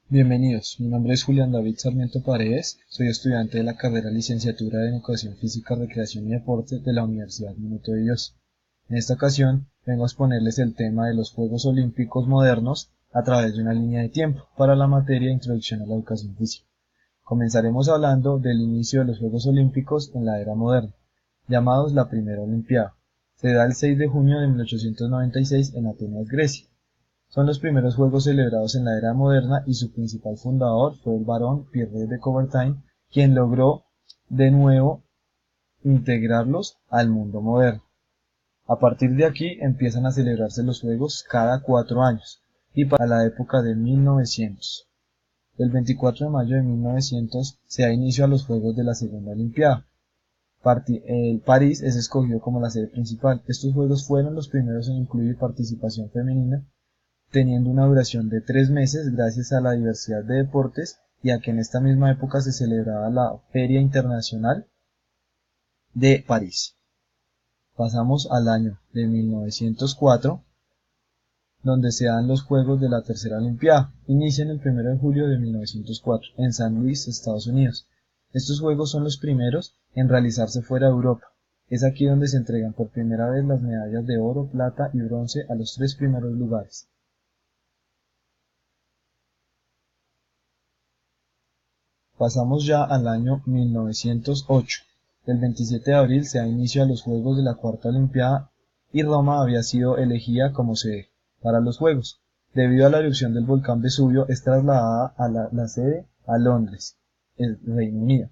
Bienvenidos, mi nombre es Julián David Sarmiento Paredes, soy estudiante de la carrera Licenciatura en Educación Física, Recreación y Deporte de la Universidad Minuto de Dios. En esta ocasión vengo a exponerles el tema de los Juegos Olímpicos modernos a través de una línea de tiempo para la materia Introducción a la Educación Física. Comenzaremos hablando del inicio de los Juegos Olímpicos en la era moderna, llamados la Primera Olimpiada. Se da el 6 de junio de 1896 en Atenas, Grecia. Son los primeros juegos celebrados en la era moderna y su principal fundador fue el barón Pierre de Coubertin, quien logró de nuevo integrarlos al mundo moderno. A partir de aquí empiezan a celebrarse los juegos cada 4 años y para la época de 1900. El 24 de mayo de 1900 se da inicio a los Juegos de la Segunda Olimpiada. París es escogido como la sede principal. Estos juegos fueron los primeros en incluir participación femenina, teniendo una duración de 3 meses gracias a la diversidad de deportes y a que en esta misma época se celebraba la Feria Internacional de París. Pasamos al año de 1904, donde se dan los Juegos de la Tercera Olimpiada. Inician el 1 de julio de 1904 en San Luis, Estados Unidos. Estos Juegos son los primeros en realizarse fuera de Europa. Es aquí donde se entregan por primera vez las medallas de oro, plata y bronce a los 3 primeros lugares. Pasamos ya al año 1908. El 27 de abril se da inicio a los Juegos de la Cuarta Olimpiada y Roma había sido elegida como sede para los Juegos. Debido a la erupción del volcán Vesubio es trasladada la sede a Londres, el Reino Unido.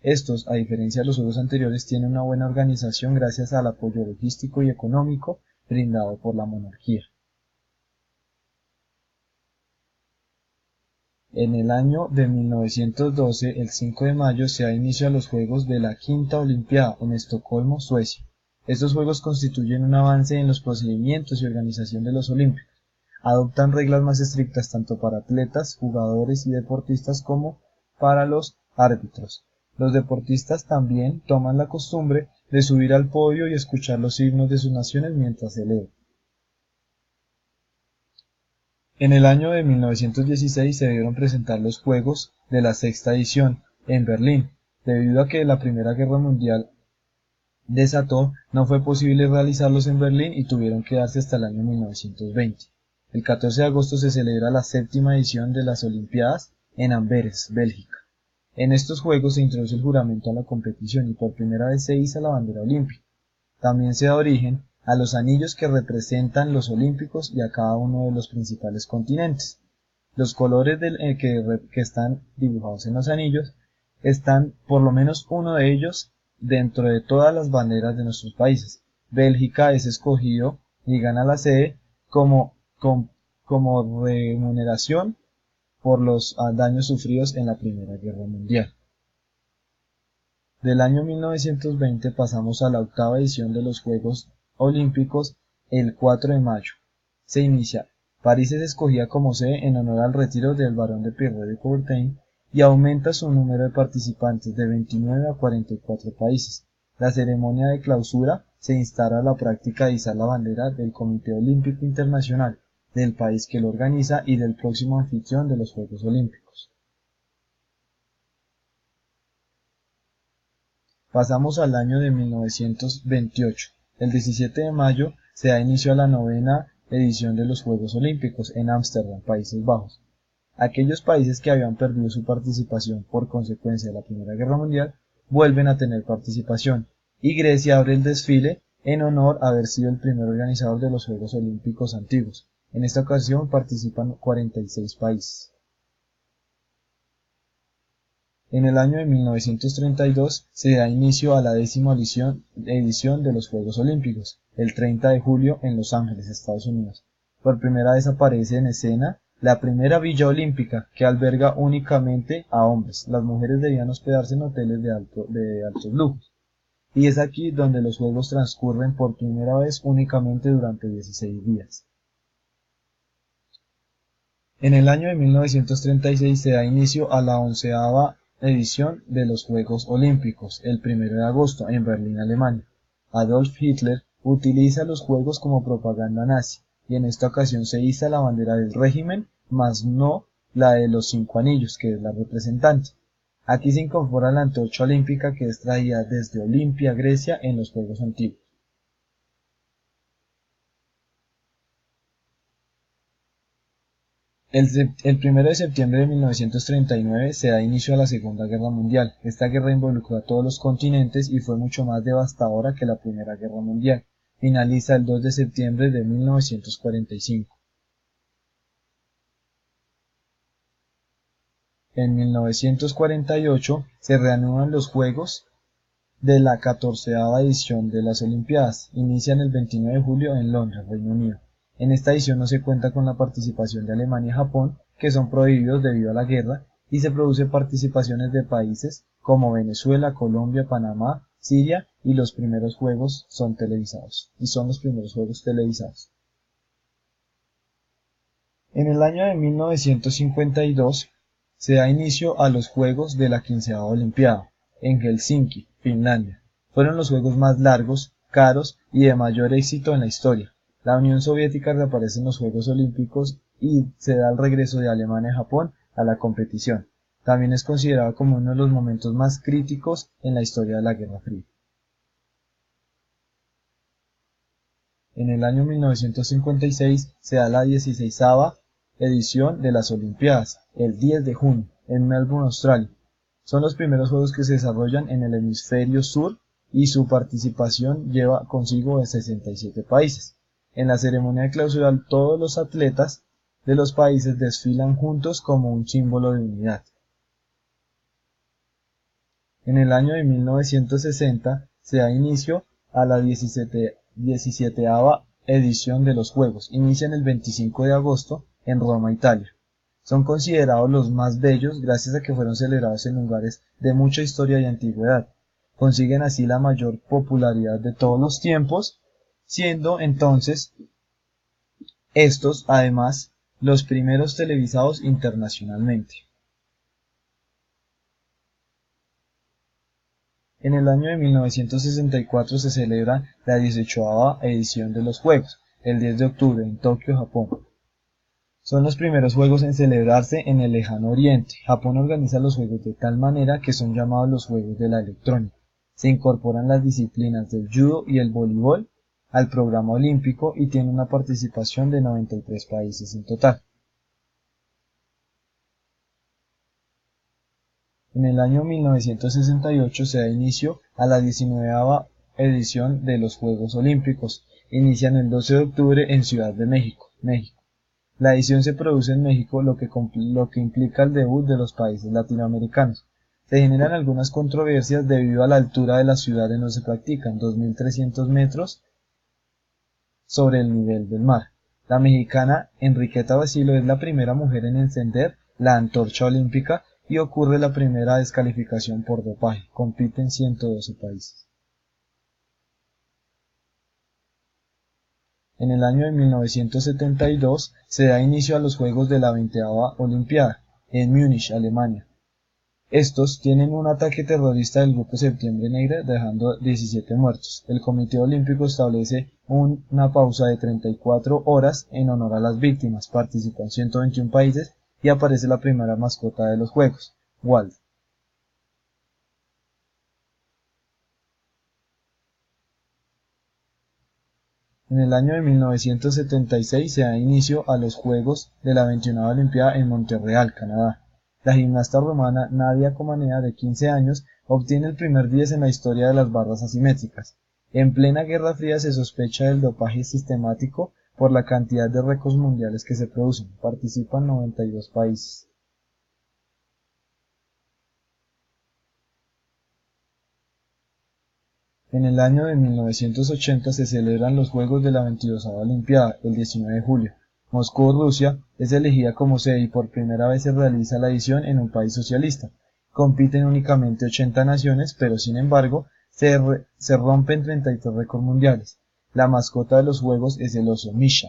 Estos, a diferencia de los Juegos anteriores, tienen una buena organización gracias al apoyo logístico y económico brindado por la monarquía. En el año de 1912, el 5 de mayo, se da inicio a los Juegos de la Quinta Olimpiada en Estocolmo, Suecia. Estos Juegos constituyen un avance en los procedimientos y organización de los Olímpicos. Adoptan reglas más estrictas tanto para atletas, jugadores y deportistas como para los árbitros. Los deportistas también toman la costumbre de subir al podio y escuchar los himnos de sus naciones mientras celebran. En el año de 1916 se debieron presentar los Juegos de la sexta edición en Berlín. Debido a que la Primera Guerra Mundial desató, no fue posible realizarlos en Berlín y tuvieron que darse hasta el año 1920. El 14 de agosto se celebra la séptima edición de las Olimpiadas en Amberes, Bélgica. En estos Juegos se introduce el juramento a la competición y por primera vez se iza la bandera olímpica. También se da origen a los anillos que representan los olímpicos y a cada uno de los principales continentes. Los colores que están dibujados en los anillos están, por lo menos uno de ellos, dentro de todas las banderas de nuestros países. Bélgica es escogido y gana la sede como remuneración por los daños sufridos en la Primera Guerra Mundial. Del año 1920 pasamos a la octava edición de los Juegos Olímpicos el 4 de mayo. Se inicia. París es escogida como sede en honor al retiro del barón de Pierre de Coubertin y aumenta su número de participantes de 29 a 44 países. La ceremonia de clausura se instala la práctica de izar la bandera del Comité Olímpico Internacional, del país que lo organiza y del próximo anfitrión de los Juegos Olímpicos. Pasamos al año de 1928. El 17 de mayo se da inicio a la novena edición de los Juegos Olímpicos en Ámsterdam, Países Bajos. Aquellos países que habían perdido su participación por consecuencia de la Primera Guerra Mundial vuelven a tener participación y Grecia abre el desfile en honor a haber sido el primer organizador de los Juegos Olímpicos antiguos. En esta ocasión participan 46 países. En el año de 1932 se da inicio a la 10ª edición de los Juegos Olímpicos, el 30 de julio en Los Ángeles, Estados Unidos. Por primera vez aparece en escena la primera Villa Olímpica, que alberga únicamente a hombres. Las mujeres debían hospedarse en hoteles de altos lujos. Y es aquí donde los Juegos transcurren por primera vez únicamente durante 16 días. En el año de 1936 se da inicio a la 11ª edición de los Juegos Olímpicos, el 1 de agosto, en Berlín, Alemania. Adolf Hitler utiliza los Juegos como propaganda nazi, y en esta ocasión se iza la bandera del régimen, mas no la de los 5 anillos, que es la representante. Aquí se incorpora la antorcha olímpica que es traída desde Olimpia, Grecia, en los Juegos Antiguos. El 1 de septiembre de 1939 se da inicio a la Segunda Guerra Mundial. Esta guerra involucró a todos los continentes y fue mucho más devastadora que la Primera Guerra Mundial. Finaliza el 2 de septiembre de 1945. En 1948 se reanudan los Juegos de la 14ª edición de las Olimpiadas. Inician el 29 de julio en Londres, Reino Unido. En esta edición no se cuenta con la participación de Alemania y Japón, que son prohibidos debido a la guerra, y se producen participaciones de países como Venezuela, Colombia, Panamá, Siria, y los primeros juegos son televisados. En el año de 1952 se da inicio a los Juegos de la 15ª Olimpiada, en Helsinki, Finlandia. Fueron los juegos más largos, caros y de mayor éxito en la historia. La Unión Soviética reaparece en los Juegos Olímpicos y se da el regreso de Alemania y Japón a la competición. También es considerado como uno de los momentos más críticos en la historia de la Guerra Fría. En el año 1956 se da la 16ª edición de las Olimpiadas, el 10 de junio, en Melbourne, Australia. Son los primeros juegos que se desarrollan en el hemisferio sur y su participación lleva consigo de 67 países. En la ceremonia de clausura, todos los atletas de los países desfilan juntos como un símbolo de unidad. En el año de 1960 se da inicio a la 17ª edición de los Juegos. Inician el 25 de agosto en Roma, Italia. Son considerados los más bellos gracias a que fueron celebrados en lugares de mucha historia y antigüedad. Consiguen así la mayor popularidad de todos los tiempos, siendo entonces estos, además, los primeros televisados internacionalmente. En el año de 1964 se celebra la 18ª edición de los Juegos, el 10 de octubre, en Tokio, Japón. Son los primeros juegos en celebrarse en el lejano oriente. Japón organiza los juegos de tal manera que son llamados los Juegos de la Electrónica. Se incorporan las disciplinas del judo y el voleibol al programa olímpico y tiene una participación de 93 países en total. En el año 1968 se da inicio a la 19ª edición de los Juegos Olímpicos. Inician el 12 de octubre en Ciudad de México, México. La edición se produce en México, lo que implica el debut de los países latinoamericanos. Se generan algunas controversias debido a la altura de la ciudad en donde se practican, 2.300 metros sobre el nivel del mar. La mexicana Enriqueta Basilo es la primera mujer en encender la antorcha olímpica y ocurre la primera descalificación por dopaje. Compiten 112 países. En el año de 1972 se da inicio a los Juegos de la 20ª Olimpiada, en Múnich, Alemania. Estos tienen un ataque terrorista del Grupo Septiembre Negro, dejando 17 muertos. El Comité Olímpico establece una pausa de 34 horas en honor a las víctimas. Participan 121 países y aparece la primera mascota de los Juegos, Walt. En el año de 1976 se da inicio a los Juegos de la 21ª Olimpiada en Montreal, Canadá. La gimnasta rumana Nadia Comaneci, de 15 años, obtiene el primer 10 en la historia de las barras asimétricas. En plena Guerra Fría se sospecha del dopaje sistemático por la cantidad de récords mundiales que se producen. Participan 92 países. En el año de 1980 se celebran los Juegos de la 22ª Olimpiada, el 19 de julio. Moscú, Rusia, es elegida como sede y por primera vez se realiza la edición en un país socialista. Compiten únicamente 80 naciones, pero sin embargo se rompen 33 récords mundiales. La mascota de los Juegos es el oso Misha.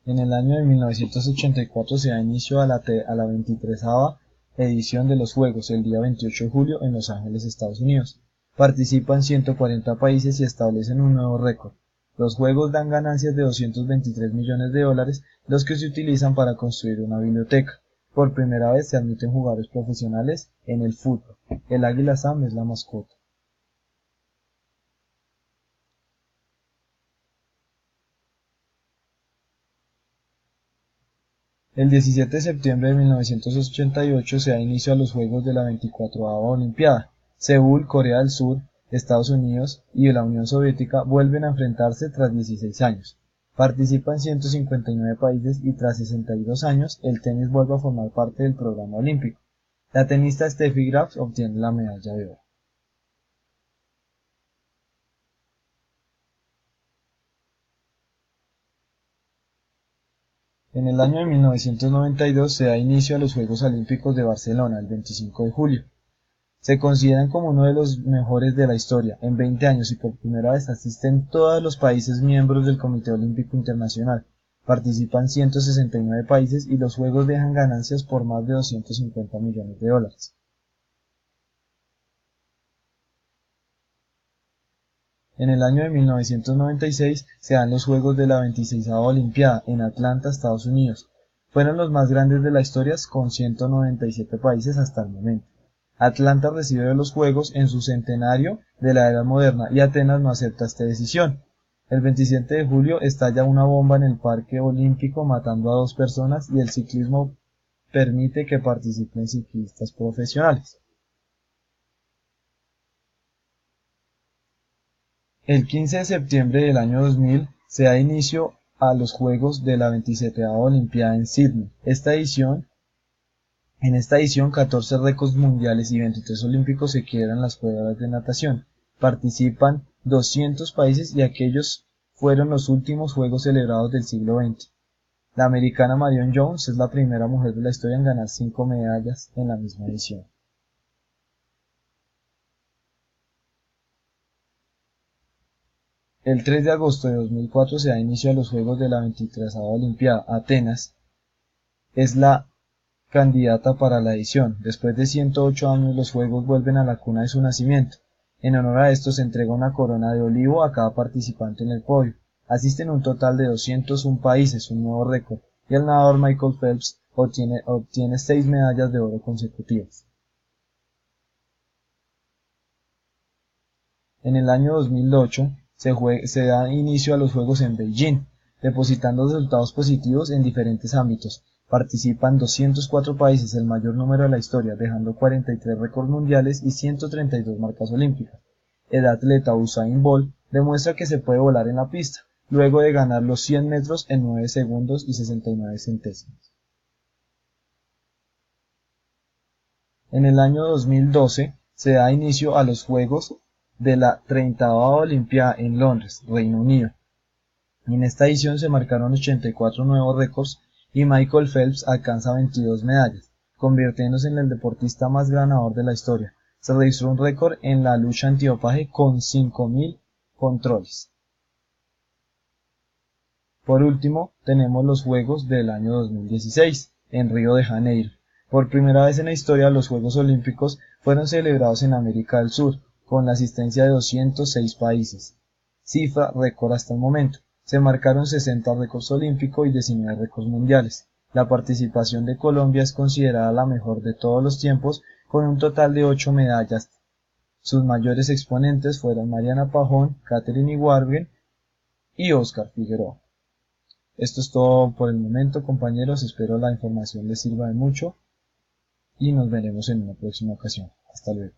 En el año de 1984 se da inicio a la 23ª edición de los Juegos, el día 28 de julio en Los Ángeles, Estados Unidos. Participan 140 países y establecen un nuevo récord. Los juegos dan ganancias de 223 millones de dólares, los que se utilizan para construir una biblioteca. Por primera vez se admiten jugadores profesionales en el fútbol. El águila Sam es la mascota. El 17 de septiembre de 1988 se da inicio a los Juegos de la 24ª Olimpiada. Seúl, Corea del Sur, Estados Unidos y la Unión Soviética vuelven a enfrentarse tras 16 años. Participan 159 países y tras 62 años el tenis vuelve a formar parte del programa olímpico. La tenista Steffi Graf obtiene la medalla de oro. En el año de 1992 se da inicio a los Juegos Olímpicos de Barcelona, el 25 de julio. Se consideran como uno de los mejores de la historia. En 20 años y por primera vez asisten todos los países miembros del Comité Olímpico Internacional. Participan 169 países y los Juegos dejan ganancias por más de 250 millones de dólares. En el año de 1996 se dan los Juegos de la 26ª Olimpiada en Atlanta, Estados Unidos. Fueron los más grandes de la historia con 197 países hasta el momento. Atlanta recibe los Juegos en su centenario de la era moderna y Atenas no acepta esta decisión. El 27 de julio estalla una bomba en el Parque Olímpico matando a 2 personas y el ciclismo permite que participen ciclistas profesionales. El 15 de septiembre del año 2000 se da inicio a los Juegos de la 27ª Olimpiada en Sydney. En esta edición 14 récords mundiales y 23 olímpicos se quiebran las pruebas de natación. Participan 200 países y aquellos fueron los últimos Juegos celebrados del siglo XX. La americana Marion Jones es la primera mujer de la historia en ganar 5 medallas en la misma edición. El 3 de agosto de 2004 se da inicio a los Juegos de la 23ª Olimpiada. Atenas es la candidata para la edición. Después de 108 años los Juegos vuelven a la cuna de su nacimiento. En honor a esto se entrega una corona de olivo a cada participante en el podio. Asisten un total de 201 países, un nuevo récord, y el nadador Michael Phelps obtiene 6 medallas de oro consecutivas. En el año 2008 se da inicio a los Juegos en Beijing, depositando resultados positivos en diferentes ámbitos. Participan 204 países, el mayor número de la historia, dejando 43 récords mundiales y 132 marcas olímpicas. El atleta Usain Bolt demuestra que se puede volar en la pista, luego de ganar los 100 metros en 9 segundos y 69 centésimos. En el año 2012 se da inicio a los Juegos de la 30ª Olimpiada en Londres, Reino Unido. En esta edición se marcaron 84 nuevos récords y Michael Phelps alcanza 22 medallas, convirtiéndose en el deportista más ganador de la historia. Se registró un récord en la lucha antidopaje con 5.000 controles. Por último, tenemos los Juegos del año 2016 en Río de Janeiro. Por primera vez en la historia, los Juegos Olímpicos fueron celebrados en América del Sur, con la asistencia de 206 países, cifra récord hasta el momento. Se marcaron 60 récords olímpicos y 19 récords mundiales. La participación de Colombia es considerada la mejor de todos los tiempos, con un total de 8 medallas. Sus mayores exponentes fueron Mariana Pajón, Katherine Ibargüen y Óscar Figueroa. Esto es todo por el momento, compañeros. Espero la información les sirva de mucho y nos veremos en una próxima ocasión. Hasta luego.